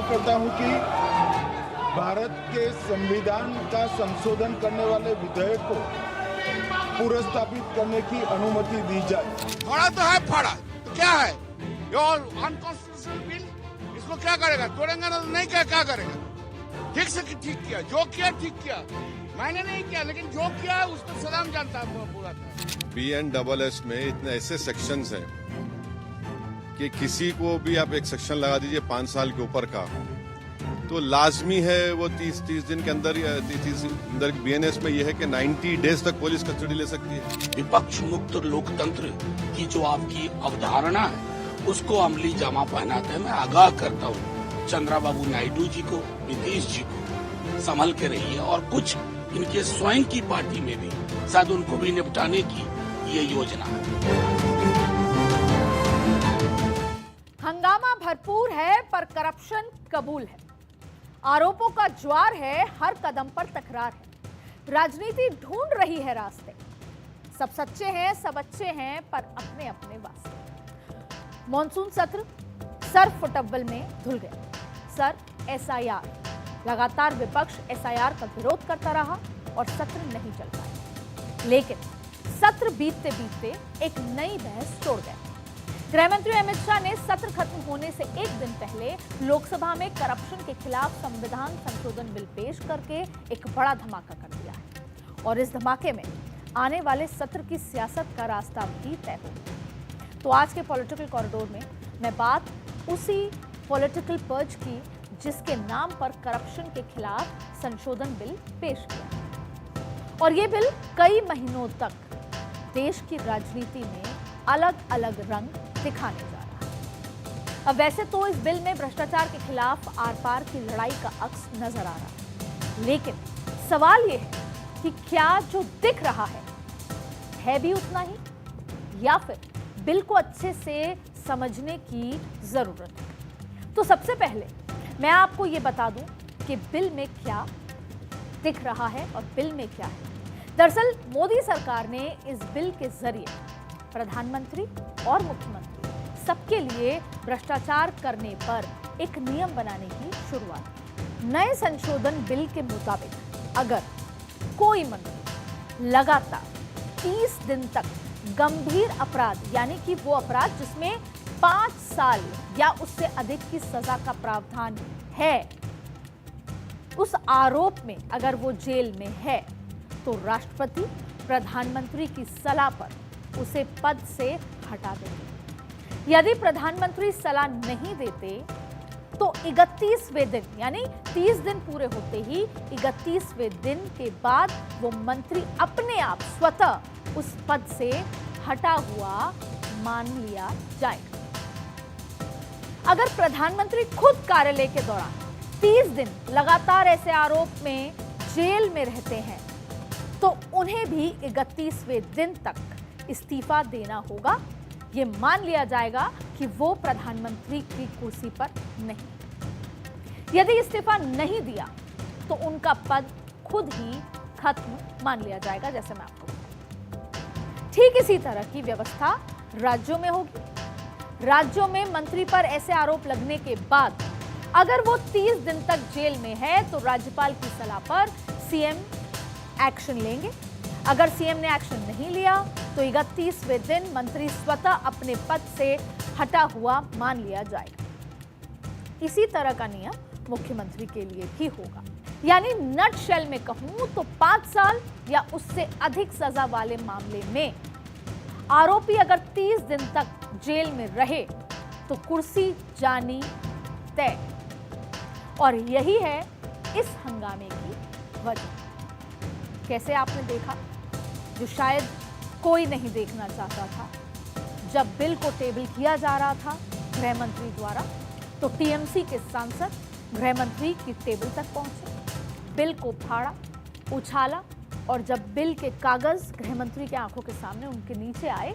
करता हूं कि भारत के संविधान का संशोधन करने वाले विधेयक को पुनर्स्थापित करने की अनुमति दी जाए। फाड़ा तो है, फाड़ा तो क्या है, और अनकॉन्स्टिट्यूशनल बिल, इसको क्या करेगा? तोड़ेंगे ना तो नहीं, क्या करेगा? ठीक से ठीक किया, जो किया ठीक किया, मैंने नहीं किया, लेकिन जो किया उसको सलाम जानता है पूरा था। BNSS में इतने ऐसे सेक्शंस हैं कि किसी को भी आप एक सेक्शन लगा दीजिए 5 साल के ऊपर का, तो लाजमी है वो 30 दिन के अंदर, 30 अंदर BNS में यह है कि 90 डेज तक पुलिस कस्टडी ले सकती है। विपक्ष मुक्त लोकतंत्र की जो आपकी अवधारणा है उसको अमली जामा पहनाते मैं आगाह करता हूँ चंद्रबाबू नायडू जी को, नीतीश जी को संभल के रहिए, और कुछ इनके स्वयं की पार्टी में भी शायद उनको भी निपटाने की ये योजना है। हंगामा भरपूर है पर करप्शन कबूल है, आरोपों का ज्वार है, हर कदम पर तकरार है, राजनीति ढूंढ रही है रास्ते, सब सच्चे हैं, सब अच्छे हैं, पर अपने अपने वास्ते। मॉनसून सत्र सर फुटबल में धुल गया। सर SIR, लगातार विपक्ष SIR का विरोध करता रहा और सत्र नहीं चल पाया, लेकिन सत्र बीतते बीतते एक नई बहस छोड़ गया। गृह मंत्री अमित शाह ने सत्र खत्म होने से एक दिन पहले लोकसभा में करप्शन के खिलाफ संविधान संशोधन बिल पेश करके एक बड़ा धमाका कर दिया है, और इस धमाके में आने वाले सत्र की सियासत का रास्ता भी तय हो गया। तो आज के पॉलिटिकल कॉरिडोर में मैं बात उसी पॉलिटिकल पर्ज की जिसके नाम पर करप्शन के खिलाफ संशोधन बिल पेश किया, और ये बिल कई महीनों तक देश की राजनीति में अलग अलग रंग दिखाने जा रहा है। अब वैसे तो इस बिल में भ्रष्टाचार के खिलाफ आर पार की लड़ाई का अक्स नजर आ रहा है, लेकिन सवाल यह है कि क्या जो दिख रहा है भी उतना ही, या फिर बिल को अच्छे से समझने की जरूरत है। तो सबसे पहले मैं आपको यह बता दूं कि बिल में क्या दिख रहा है और बिल में क्या है। दरअसल मोदी सरकार ने इस बिल के जरिए प्रधानमंत्री और मुख्यमंत्री सबके लिए भ्रष्टाचार करने पर एक नियम बनाने की शुरुआत की। नए संशोधन बिल के मुताबिक अगर कोई मंत्री लगातार 30 दिन तक गंभीर अपराध, यानी कि वो अपराध जिसमें 5 साल या उससे अधिक की सजा का प्रावधान है, उस आरोप में अगर वो जेल में है, तो राष्ट्रपति प्रधानमंत्री की सलाह पर उसे पद से हटा देंगे। यदि प्रधानमंत्री सलाह नहीं देते तो 31वें दिन, यानी 30 दिन पूरे होते ही 31वें दिन के बाद वो मंत्री अपने आप स्वतः उस पद से हटा हुआ मान लिया जाएगा। अगर प्रधानमंत्री खुद कार्यालय के दौरान 30 दिन लगातार ऐसे आरोप में जेल में रहते हैं, तो उन्हें भी 31वें दिन तक इस्तीफा देना होगा। ये मान लिया जाएगा कि वो प्रधानमंत्री की कुर्सी पर नहीं। यदि इस्तीफा नहीं दिया तो उनका पद खुद ही खत्म मान लिया जाएगा, जैसे मैं आपको बताऊं। ठीक इसी तरह की व्यवस्था राज्यों में होगी। राज्यों में मंत्री पर ऐसे आरोप लगने के बाद अगर वो 30 दिन तक जेल में है तो राज्यपाल की सलाह पर सीएम एक्शन लेंगे। अगर सीएम ने एक्शन नहीं लिया तो 31वें दिन मंत्री स्वतः अपने पद से हटा हुआ मान लिया जाएगा। इसी तरह का नियम मुख्यमंत्री के लिए भी होगा। यानी नटशेल में कहूं तो 5 साल या उससे अधिक सजा वाले मामले में आरोपी अगर 30 दिन तक जेल में रहे तो कुर्सी जानी तय। और यही है इस हंगामे की वजह। कैसे आपने देखा, जो शायद कोई नहीं देखना चाहता था। जब बिल को टेबल किया जा रहा था गृह मंत्री द्वारा, तो टीएमसी के सांसद गृह मंत्री की टेबल तक पहुंचे, बिल को फाड़ा, उछाला, और जब बिल के कागज गृह मंत्री की आंखों के सामने उनके नीचे आए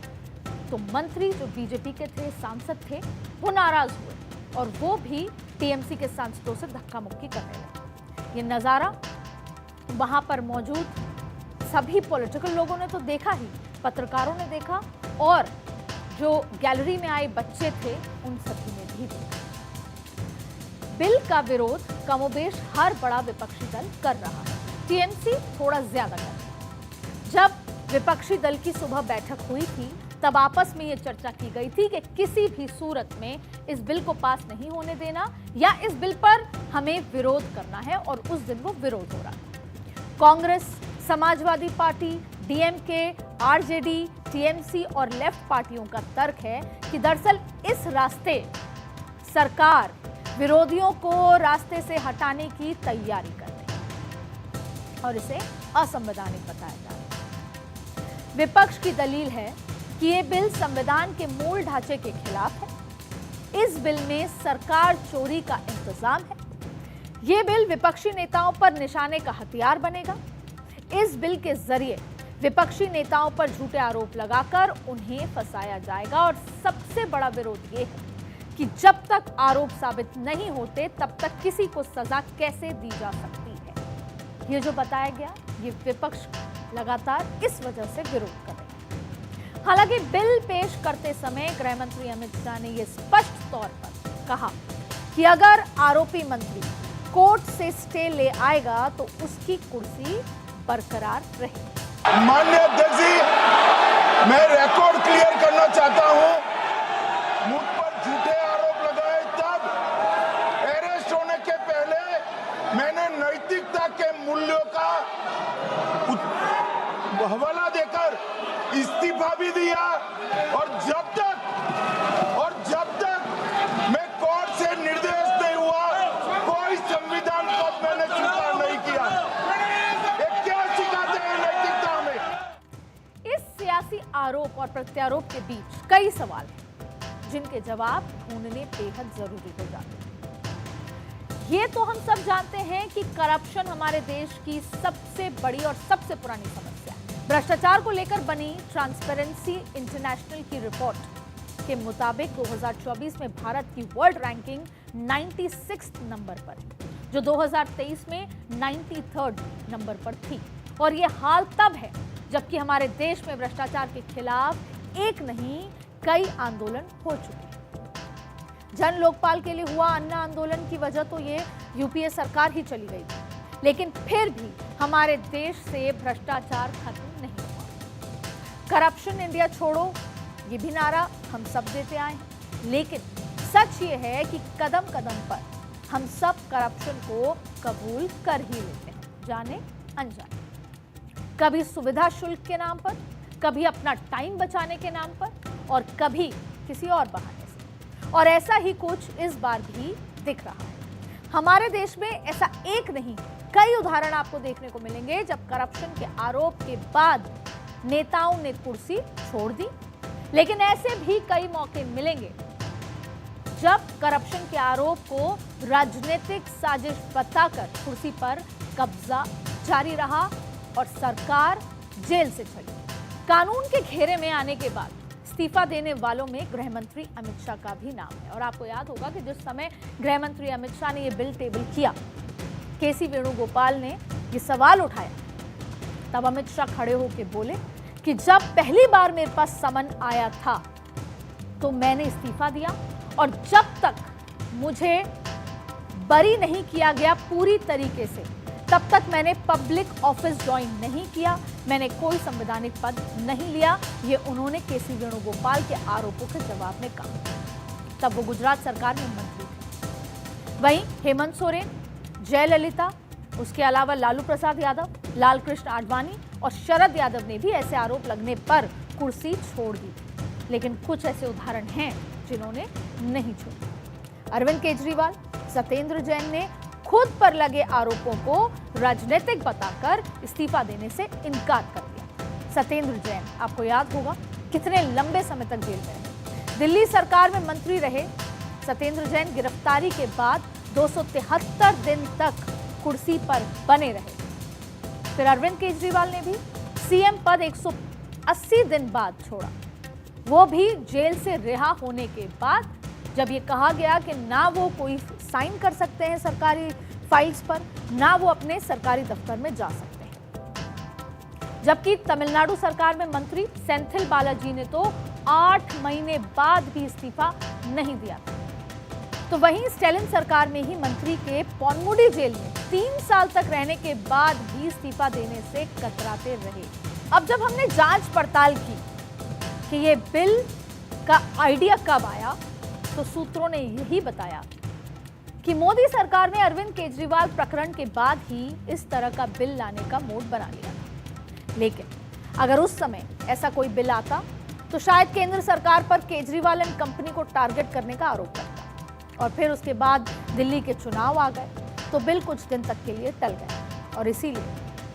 तो मंत्री जो बीजेपी के थे, सांसद थे, वो नाराज हुए और वो भी टीएमसी के सांसदों से धक्का मुक्की करने लगे। ये नजारा वहां पर मौजूद सभी पॉलिटिकल लोगों ने तो देखा ही, पत्रकारों ने देखा और जो गैलरी में आए बच्चे थे उन सभी ने भी देखा। बिल का विरोध कमोबेश हर बड़ा विपक्षी दल कर रहा है, टीएमसी थोड़ा ज्यादा कर रहा है। जब विपक्षी दल की सुबह बैठक हुई थी तब आपस में यह चर्चा की गई थी कि किसी भी सूरत में इस बिल को पास नहीं होने देना या इस बिल पर हमें विरोध करना है, और उस दिन वो विरोध हो रहा है। Congress, Samajwadi party, DMK, RJD, TMC और लेफ्ट पार्टियों का तर्क है कि दरअसल इस रास्ते सरकार विरोधियों को रास्ते से हटाने की तैयारी कर रही है और इसे असंवैधानिक बताया जा रहा है। विपक्ष की दलील है कि ये बिल संविधान के मूल ढांचे के खिलाफ है। इस बिल में सरकार चोरी का इंतजाम है। ये बिल विपक्षी नेताओं पर निशाने का हथियार बनेगा। इस बिल के जरिए विपक्षी नेताओं पर झूठे आरोप लगाकर उन्हें फंसाया जाएगा, और सबसे बड़ा विरोध ये है कि जब तक आरोप साबित नहीं होते तब तक किसी को सजा कैसे दी जा सकती है। ये जो बताया गया, ये विपक्ष लगातार इस वजह से विरोध कर रहे हैं। हालांकि बिल पेश करते समय गृह मंत्री अमित शाह ने यह स्पष्ट तौर पर कहा कि अगर आरोपी मंत्री कोर्ट से स्टे ले आएगा तो उसकी कुर्सी बरकरार रहेगी। माननीय अध्यक्ष जी, मैं रिकॉर्ड क्लियर करना चाहता हूं। मुझ पर झूठे आरोप लगाए तब अरेस्ट होने के पहले मैंने नैतिकता के मूल्यों का हवाला देकर इस्तीफा भी दिया, और जब तक मैं कोर्ट से निर्देश नहीं हुआ कोई संविधान पद मैंने स्वीकार नहीं किया। ये क्या सिखाते हैं नैतिकता में? इस सियासी आरोप और प्रत्यारोप के बीच कई सवाल हैं जिनके जवाब ढूंढने बेहद जरूरी हो जाते हैं। ये तो हम सब जानते हैं कि करप्शन हमारे देश की सबसे बड़ी और सबसे पुरानी समस्या है। भ्रष्टाचार को लेकर बनी ट्रांसपेरेंसी इंटरनेशनल की रिपोर्ट के मुताबिक 2024 में भारत की वर्ल्ड रैंकिंग 96 नंबर पर, जो 2023 में 93rd नंबर पर थी। और ये हाल तब है जबकि हमारे देश में भ्रष्टाचार के खिलाफ एक नहीं कई आंदोलन हो चुके हैं। जन लोकपाल के लिए हुआ अन्ना आंदोलन की वजह तो ये यूपीए सरकार ही चली गई थी, लेकिन फिर भी हमारे देश से भ्रष्टाचार खत्म नहीं हुआ। करप्शन इंडिया छोड़ो, ये भी नारा हम सब देते आए हैं, लेकिन सच ये है कि कदम कदम पर हम सब करप्शन को कबूल कर ही लेते हैं, जाने अनजाने। कभी सुविधा शुल्क के नाम पर, कभी अपना टाइम बचाने के नाम पर, और कभी किसी और बहाने से। और ऐसा ही कुछ इस बार भी दिख रहा है। हमारे देश में ऐसा एक नहीं कई उदाहरण आपको देखने को मिलेंगे जब करप्शन के आरोप के बाद नेताओं ने कुर्सी छोड़ दी, लेकिन ऐसे भी कई मौके मिलेंगे जब करप्शन के आरोप को राजनीतिक साजिश बताकर कुर्सी पर कब्जा जारी रहा और सरकार जेल से चली। कानून के घेरे में आने के बाद इस्तीफा देने वालों में गृह मंत्री अमित शाह का भी नाम है। और आपको याद होगा कि जिस समय गृह मंत्री अमित शाह ने यह बिल टेबल किया, केसी वेणुगोपाल ने यह सवाल उठाया, तब अमित शाह खड़े होकर बोले कि जब पहली बार मेरे पास समन आया था तो मैंने इस्तीफा दिया, और जब तक मुझे बरी नहीं किया गया पूरी तरीके से तब तक मैंने पब्लिक ऑफिस ज्वाइन नहीं किया, मैंने कोई संवैधानिक पद नहीं लिया। ये उन्होंने केसी वेणुगोपाल के आरोपों के जवाब में कहा। तब वो गुजरात सरकार में मंत्री थे। वहीं हेमंत सोरेन, जयललिता, उसके अलावा लालू प्रसाद यादव, लालकृष्ण आडवाणी और शरद यादव ने भी ऐसे आरोप लगने पर कुर्सी छोड़ दी, लेकिन कुछ ऐसे उदाहरण हैं जिन्होंने नहीं छोड़ी। अरविंद केजरीवाल, सत्येंद्र जैन ने खुद पर लगे आरोपों को राजनीतिक बताकर इस्तीफा देने से इनकार कर दिया। सत्येंद्र जैन, आपको याद होगा, कितने लंबे समय तक जेल में रहे। दिल्ली सरकार में मंत्री रहे सत्येंद्र जैन गिरफ्तारी के बाद 273 दिन तक कुर्सी पर बने रहे। फिर अरविंद केजरीवाल ने भी सीएम पद 180 दिन बाद छोड़ा, वो भी जेल से रिहा होने के बाद, जब ये कहा गया कि ना वो कोई साइन कर सकते हैं सरकारी फाइल्स पर, ना वो अपने सरकारी दफ्तर में जा सकते हैं। जबकि तमिलनाडु सरकार में मंत्री सेंथिल बालाजी ने तो 8 महीने बाद भी इस्तीफा नहीं दिया था। तो वहीं स्टैलिन सरकार में ही मंत्री के पौनमुडी जेल में 3 साल तक रहने के बाद भी इस्तीफा देने से कतराते रहे। अब जब हमने जांच पड़ताल की कि ये बिल का आइडिया कब आया, तो सूत्रों ने यही बताया कि मोदी सरकार ने अरविंद केजरीवाल प्रकरण के बाद ही इस तरह का बिल लाने का मूड बना लिया था। लेकिन अगर उस समय ऐसा कोई बिल आता तो शायद केंद्र सरकार पर केजरीवाल एंड कंपनी को टारगेट करने का आरोप लगता, और फिर उसके बाद दिल्ली के चुनाव आ गए तो बिल कुछ दिन तक के लिए टल गया। और इसीलिए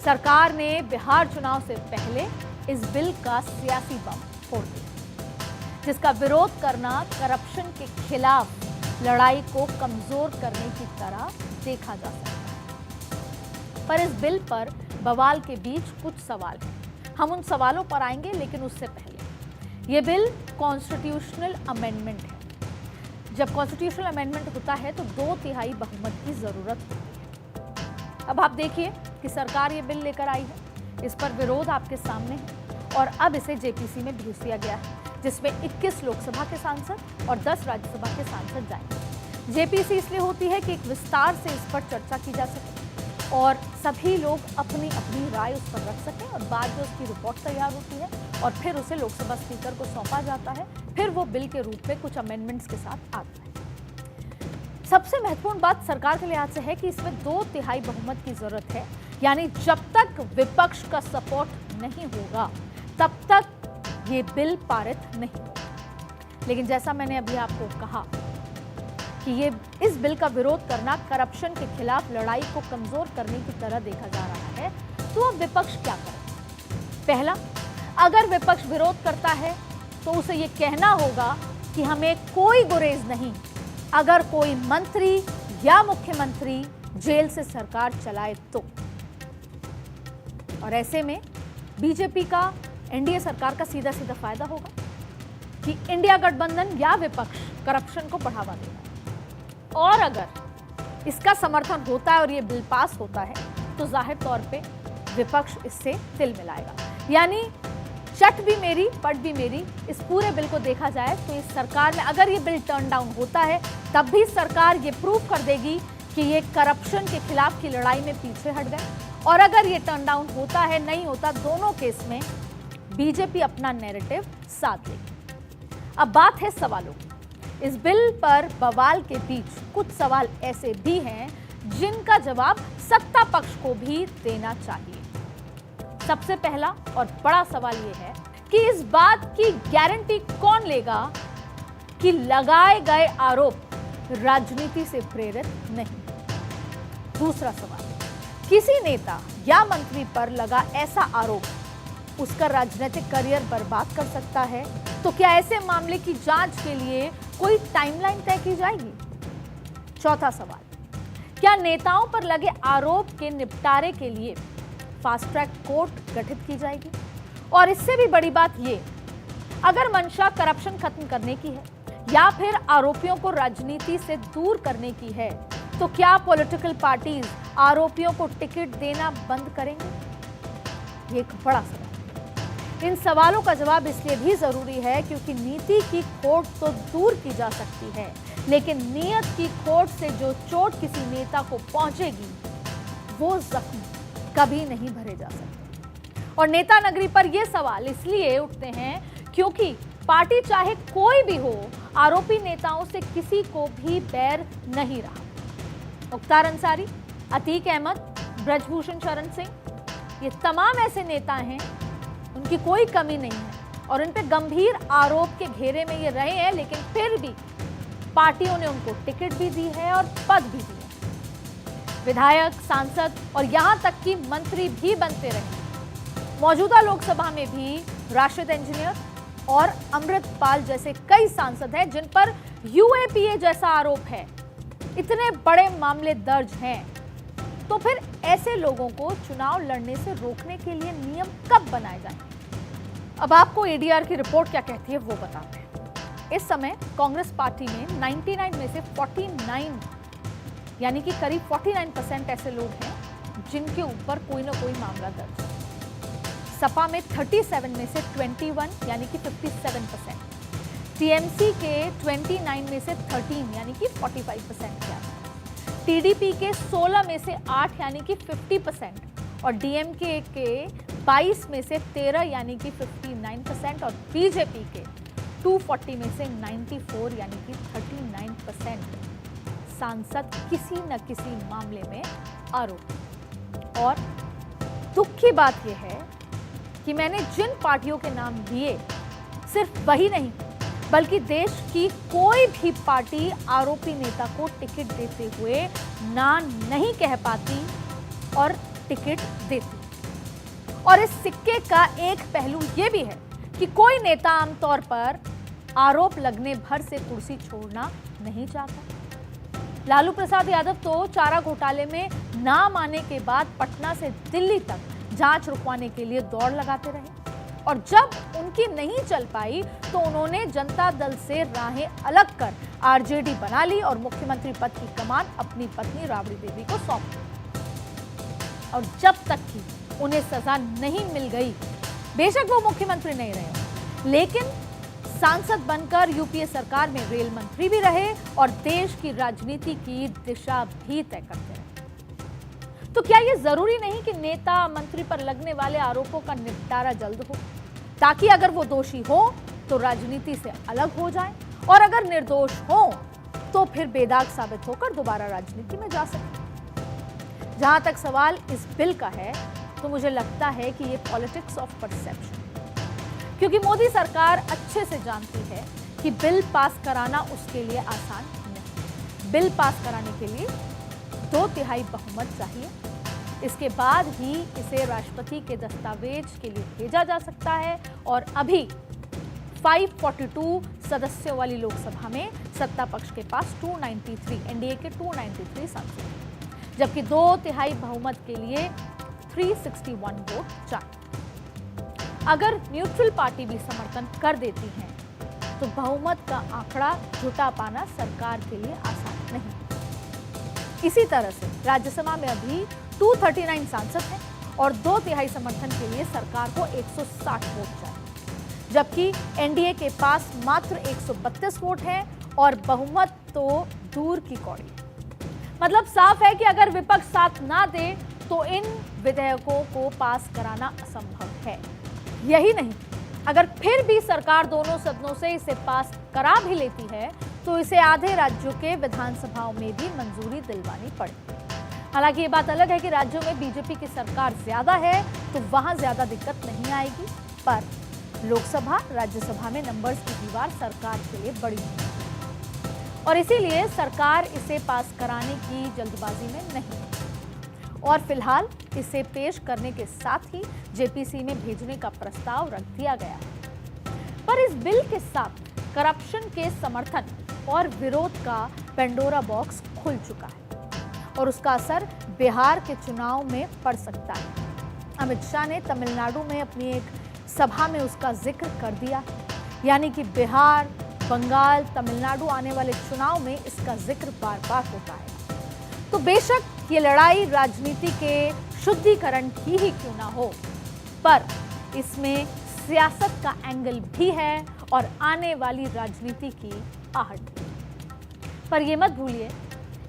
सरकार ने बिहार चुनाव से पहले इस बिल का सियासी बम फोड़ दिया, जिसका विरोध करना करप्शन के खिलाफ लड़ाई को कमजोर करने की तरह देखा जा सकता है। पर इस बिल पर बवाल के बीच कुछ सवाल हैं। हम उन सवालों पर आएंगे, लेकिन उससे पहले ये बिल कॉन्स्टिट्यूशनल अमेंडमेंट है। जब कॉन्स्टिट्यूशनल अमेंडमेंट होता है तो 2/3 बहुमत की जरूरत होती है। अब आप देखिए कि सरकार ये बिल लेकर आई है, इस पर विरोध आपके सामने है और अब इसे जेपीसी में भेज दिया गया है, जिसमें 21 लोकसभा के सांसद और 10 राज्यसभा के सांसद जाएंगे। जेपीसी इसलिए होती है कि एक विस्तार से इस पर चर्चा की जा सके और सभी लोग अपनी अपनी राय उस पर रख सकें, और बाद में उसकी रिपोर्ट तैयार होती है और फिर उसे लोकसभा स्पीकर को सौंपा जाता है। फिर वो बिल के रूप में कुछ अमेंडमेंट्स के साथ आता है। सबसे महत्वपूर्ण बात सरकार के लिहाज से है कि इसमें 2/3 बहुमत की जरूरत है, यानी जब तक विपक्ष का सपोर्ट नहीं होगा तब तक ये बिल पारित नहीं होगा। लेकिन जैसा मैंने अभी आपको कहा कि ये इस बिल का विरोध करना करप्शन के खिलाफ लड़ाई को कमजोर करने की तरह देखा जा रहा है, तो अब विपक्ष क्या करे? पहला, अगर विपक्ष विरोध करता है तो उसे ये कहना होगा कि हमें कोई गुरेज नहीं अगर कोई मंत्री या मुख्यमंत्री जेल से सरकार चलाए तो। और ऐसे में बीजेपी का, एनडीए सरकार का सीधा सीधा फायदा होगा कि इंडिया गठबंधन या विपक्ष करप्शन को बढ़ावा देगा। और अगर इसका समर्थन होता है और ये बिल पास होता है तो जाहिर तौर पे विपक्ष इससे तिल मिलाएगा। यानी चट भी मेरी पट भी मेरी। इस पूरे बिल को देखा जाए तो इस सरकार में अगर ये बिल टर्न डाउन होता है तब भी सरकार ये प्रूव कर देगी कि ये करप्शन के खिलाफ की लड़ाई में पीछे हट गए, और अगर ये टर्न डाउन होता है, नहीं होता, दोनों केस में बीजेपी अपना नैरेटिव साथ लेगी। अब बात है सवालों की। इस बिल पर बवाल के बीच कुछ सवाल ऐसे भी हैं जिनका जवाब सत्ता पक्ष को भी देना चाहिए। सबसे पहला और बड़ा सवाल यह है कि इस बात की गारंटी कौन लेगा कि लगाए गए आरोप राजनीति से प्रेरित नहीं। दूसरा सवाल, किसी नेता या मंत्री पर लगा ऐसा आरोप उसका राजनीतिक करियर बर्बाद कर सकता है, तो क्या ऐसे मामले की जांच के लिए कोई टाइमलाइन तय की जाएगी? चौथा सवाल, क्या नेताओं पर लगे आरोप के निपटारे के लिए फास्ट ट्रैक कोर्ट गठित की जाएगी? और इससे भी बड़ी बात ये, अगर मंशा करप्शन खत्म करने की है या फिर आरोपियों को राजनीति से दूर करने की है, तो क्या पॉलिटिकल पार्टीज आरोपियों को टिकट देना बंद करेंगे? ये एक बड़ा सवाल है। इन सवालों का जवाब इसलिए भी जरूरी है क्योंकि नीति की खोट तो दूर की जा सकती है, लेकिन नियत की खोट से जो चोट किसी नेता को पहुंचेगी वो जख्म कभी नहीं भरे जा सकते। और नेता नगरी पर ये सवाल इसलिए उठते हैं क्योंकि पार्टी चाहे कोई भी हो, आरोपी नेताओं से किसी को भी बैर नहीं रहा। मुख्तार अंसारी, अतीक अहमद, ब्रजभूषण शरण सिंह, ये तमाम ऐसे नेता हैं, उनकी कोई कमी नहीं है और उन पे गंभीर आरोप के घेरे में ये रहे हैं, लेकिन फिर भी पार्टियों ने उनको टिकट भी दी है और पद भी दिए। विधायक, सांसद और यहां तक कि मंत्री भी बनते रहे। मौजूदा लोकसभा में भी राशिद इंजीनियर और अमृतपाल जैसे कई सांसद हैं जिन पर यूएपीए जैसा आरोप है। इतने बड़े मामले दर्ज हैं, तो फिर ऐसे लोगों को चुनाव लड़ने से रोकने के लिए नियम कब बनाए जाएं? अब आपको एडीआर की रिपोर्ट क्या कहती है वो बताते हैं। इस समय कांग्रेस पार्टी में 99 में से 49 यानी कि करीब 49% ऐसे लोग हैं जिनके ऊपर कोई ना कोई मामला दर्ज है। सपा में 37 में से 21 यानी कि 57%, टीएमसी के 29 में से 13 यानी कि 45% के आसपास, टीडीपी के 16 में से 8 यानी कि 50% और डीएमके के 22 में से 13 यानी कि 59% और बीजेपी के 240 में से 94 यानी कि 39% सांसद किसी न किसी मामले में आरोपी। और दुख की बात यह है कि मैंने जिन पार्टियों के नाम दिए, सिर्फ वही नहीं बल्कि देश की कोई भी पार्टी आरोपी नेता को टिकट देते हुए ना नहीं कह पाती और टिकट देती। और इस सिक्के का एक पहलू यह भी है कि कोई नेता आमतौर पर आरोप लगने भर से कुर्सी छोड़ना नहीं चाहता। लालू प्रसाद यादव तो चारा घोटाले में नाम आने के बाद पटना से दिल्ली तक जांच रुकवाने के लिए दौड़ लगाते रहे और जब उनकी नहीं चल पाई तो उन्होंने जनता दल से राहें अलग कर आरजेडी बना ली और मुख्यमंत्री पद की कमान अपनी पत्नी राबड़ी देवी को सौंप दी। और जब तक कि उन्हें सजा नहीं मिल गई, बेशक वो मुख्यमंत्री नहीं रहे लेकिन सांसद बनकर यूपीए सरकार में रेल मंत्री भी रहे और देश की राजनीति की दिशा भी तय करते रहे। तो क्या यह जरूरी नहीं कि नेता मंत्री पर लगने वाले आरोपों का निपटारा जल्द हो, ताकि अगर वो दोषी हो तो राजनीति से अलग हो जाए और अगर निर्दोष हो तो फिर बेदाग साबित होकर दोबारा राजनीति में जा सके। जहां तक सवाल इस बिल का है तो मुझे लगता है कि ये पॉलिटिक्स ऑफ परसेप्शन, क्योंकि मोदी सरकार अच्छे से जानती है कि बिल पास कराना उसके लिए आसान नहीं। बिल पास कराने के लिए 2/3 बहुमत चाहिए, इसके बाद ही इसे राष्ट्रपति के दस्तावेज के लिए भेजा जा सकता है और अभी 542 सदस्यों वाली लोकसभा में सत्ता पक्ष के पास 293, एनडीए के 293 सांसद हैं, जबकि 2/3 बहुमत के लिए 361 वोट चाहिए। अगर न्यूट्रल पार्टी भी समर्थन कर देती है तो बहुमत का आंकड़ा जुटा पाना सरकार के लिए आसान नहीं। इसी तरह से राज्यसभा में अभी 239 सांसद हैं और 2/3 समर्थन के लिए सरकार को 160 वोट चाहिए, जबकि एनडीए के पास मात्र 132 वोट हैं और बहुमत तो दूर की कौड़ी। मतलब साफ है कि अगर विपक्ष साथ ना दे तो इन विधेयकों को पास कराना असंभव है। यही नहीं, अगर फिर भी सरकार दोनों सदनों से इसे पास करा भी लेती है तो इसे आधे राज्यों के विधानसभाओं में भी मंजूरी दिलवानी पड़े। हालांकि ये बात अलग है कि राज्यों में बीजेपी की सरकार ज्यादा है तो वहां ज्यादा दिक्कत नहीं आएगी, पर लोकसभा राज्यसभा में नंबर्स की दीवार सरकार के लिए बड़ी है और इसीलिए सरकार इसे पास कराने की जल्दबाजी में नहीं और फिलहाल इसे पेश करने के साथ ही जेपीसी में भेजने का प्रस्ताव रख दिया गया है। पर इस बिल के साथ करप्शन के समर्थन और विरोध का पेंडोरा बॉक्स खुल चुका है और उसका असर बिहार के चुनाव में पड़ सकता है। अमित शाह ने तमिलनाडु में अपनी एक सभा में उसका जिक्र कर दिया, यानी कि बिहार, बंगाल, तमिलनाडु आने वाले चुनाव में इसका जिक्र बार बार होता है। तो बेशक ये लड़ाई राजनीति के शुद्धिकरण की ही क्यों ना हो, पर इसमें सियासत का एंगल भी है और आने वाली राजनीति की आहट भी। पर यह मत भूलिए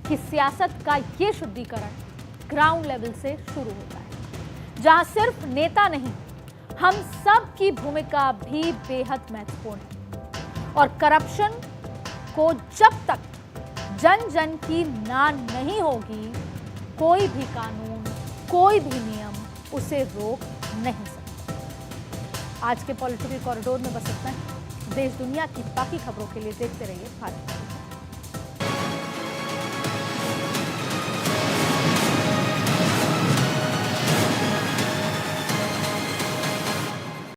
कि सियासत का ये शुद्धिकरण ग्राउंड लेवल से शुरू होता है, जहां सिर्फ नेता नहीं, हम सब की भूमिका भी बेहद महत्वपूर्ण है और करप्शन को जब तक जन जन की ना नहीं होगी, कोई भी कानून, कोई भी नियम उसे रोक नहीं सकता। आज के पॉलिटिकल कॉरिडोर में बस इतना ही। देश दुनिया की बाकी खबरों के लिए देखते रहिए भारत।